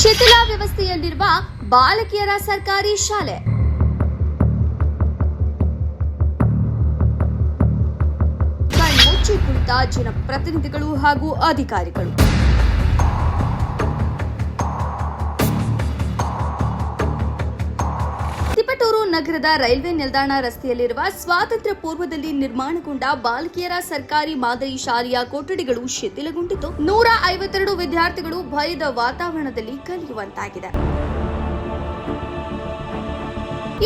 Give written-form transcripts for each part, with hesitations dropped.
ಶಿಥಿಲ ವ್ಯವಸ್ಥೆಯಲ್ಲಿರುವ ಬಾಲಕಿಯರ ಸರ್ಕಾರಿ ಶಾಲೆ. ಕಣ್ಮುಚ್ಚಿ ಕುಳಿತ ಜನಪ್ರತಿನಿಧಿಗಳು ಹಾಗೂ ಅಧಿಕಾರಿಗಳು. ತಿಪಟೂರು ನಗರದ ರೈಲ್ವೆ ನಿಲ್ದಾಣ ರಸ್ತೆಯಲ್ಲಿರುವ ಸ್ವಾತಂತ್ರ್ಯ ಪೂರ್ವದಲ್ಲಿ ನಿರ್ಮಾಣಗೊಂಡ ಬಾಲಕಿಯರ ಸರ್ಕಾರಿ ಮಾದರಿ ಶಾಲೆಯ ಕೊಠಡಿಗಳು ಶಿಥಿಲಗೊಂಡಿದ್ದು 152 ವಿದ್ಯಾರ್ಥಿಗಳು ಭಯದ ವಾತಾವರಣದಲ್ಲಿ ಕಲಿಯುವಂತಾಗಿದೆ.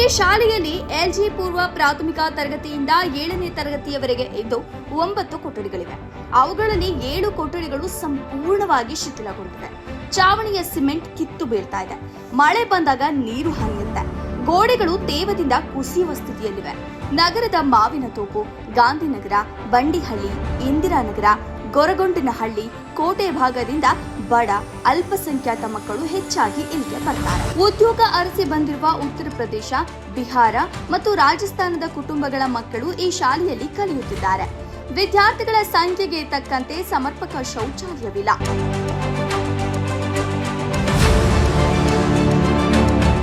ಈ ಶಾಲೆಯಲ್ಲಿ ಎಲ್ಜಿ ಪೂರ್ವ ಪ್ರಾಥಮಿಕ ತರಗತಿಯಿಂದ 7ನೇ ತರಗತಿಯವರೆಗೆ ಇದ್ದು 9 ಕೊಠಡಿಗಳಿವೆ. ಅವುಗಳಲ್ಲಿ 7 ಕೊಠಡಿಗಳು ಸಂಪೂರ್ಣವಾಗಿ ಶಿಥಿಲಗೊಂಡಿವೆ. ಚಾವಣಿಯ ಸಿಮೆಂಟ್ ಕಿತ್ತು ಬೀಳ್ತಾ ಇದೆ. ಮಳೆ ಬಂದಾಗ ನೀರು ಹರಿಯುತ್ತೆ. ಗೋಡೆಗಳು ತೇವದಿಂದ ಕುಸಿಯುವ ಸ್ಥಿತಿಯಲ್ಲಿವೆ. ನಗರದ ಮಾವಿನತೋಪು, ಗಾಂಧಿನಗರ, ಬಂಡಿಹಳ್ಳಿ, ಇಂದಿರಾನಗರ, ಗೊರಗೊಂಡನಹಳ್ಳಿ, ಕೋಟೆ ಭಾಗದಿಂದ ಬಡ ಅಲ್ಪಸಂಖ್ಯಾತ ಮಕ್ಕಳು ಹೆಚ್ಚಾಗಿ ಇಲ್ಲಿಗೆ ಬರ್ತಾರೆ. ಉದ್ಯೋಗ ಅರಸಿ ಬಂದಿರುವ ಉತ್ತರ ಪ್ರದೇಶ, ಬಿಹಾರ ಮತ್ತು ರಾಜಸ್ಥಾನದ ಕುಟುಂಬಗಳ ಮಕ್ಕಳು ಈ ಶಾಲೆಯಲ್ಲಿ ಕಲಿಯುತ್ತಿದ್ದಾರೆ. ವಿದ್ಯಾರ್ಥಿಗಳ ಸಂಖ್ಯೆಗೆ ತಕ್ಕಂತೆ ಸಮರ್ಪಕ ಶೌಚಾಲಯವಿಲ್ಲ.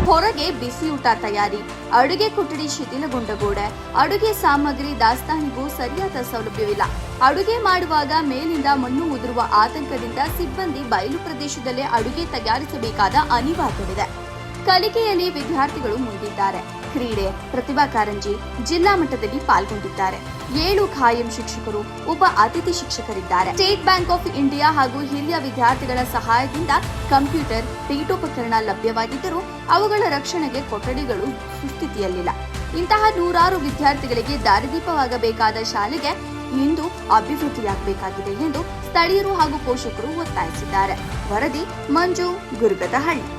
ಹೊರಗೆ ಬಿಸಿಯೂಟ ತಯಾರಿ, ಅಡುಗೆ ಕೊಠಡಿ ಶಿಥಿಲಗೊಂಡ ಗೋಡೆ, ಅಡುಗೆ ಸಾಮಗ್ರಿ ದಾಸ್ತಾನಿಗೂ ಸರಿಯಾದ ಸೌಲಭ್ಯವಿಲ್ಲ. ಅಡುಗೆ ಮಾಡುವಾಗ ಮೇಲಿಂದ ಮಣ್ಣು ಉದುರುವ ಆತಂಕದಿಂದ ಸಿಬ್ಬಂದಿ ಬಯಲು ಪ್ರದೇಶದಲ್ಲೇ ಅಡುಗೆ ತಯಾರಿಸಬೇಕಾದ ಅನಿವಾರ್ಯವಿದೆ. ಕಲಿಕೆಯಲ್ಲಿ ವಿದ್ಯಾರ್ಥಿಗಳು ಮುಂದಿದ್ದಾರೆ. ಕ್ರೀಡೆ, ಪ್ರತಿಭಾ ಕಾರಂಜಿ, ಜಿಲ್ಲಾ ಮಟ್ಟದಲ್ಲಿ ಪಾಲ್ಗೊಂಡಿದ್ದಾರೆ. 7 ಖಾಯಂ ಶಿಕ್ಷಕರು, ಒಬ್ಬ ಅತಿಥಿ ಶಿಕ್ಷಕರಿದ್ದಾರೆ. ಸ್ಟೇಟ್ ಬ್ಯಾಂಕ್ ಆಫ್ ಇಂಡಿಯಾ ಹಾಗೂ ಹಿರಿಯ ವಿದ್ಯಾರ್ಥಿಗಳ ಸಹಾಯದಿಂದ ಕಂಪ್ಯೂಟರ್, ಪೀಠೋಪಕರಣ ಲಭ್ಯವಾಗಿದ್ದರೂ ಅವುಗಳ ರಕ್ಷಣೆಗೆ ಕೊಠಡಿಗಳು ಸುಸ್ಥಿತಿಯಲ್ಲಿಲ್ಲ. ಇಂತಹ 100 ವಿದ್ಯಾರ್ಥಿಗಳಿಗೆ ದಾರಿದೀಪವಾಗಬೇಕಾದ ಶಾಲೆಗೆ ಇಂದು ಅಭಿವೃದ್ಧಿಯಾಗಬೇಕಾಗಿದೆ ಎಂದು ಸ್ಥಳೀಯರು ಹಾಗೂ ಪೋಷಕರು ಒತ್ತಾಯಿಸಿದ್ದಾರೆ. ವರದಿ ಮಂಜು, ಗುರುಗದಹಳ್ಳಿ.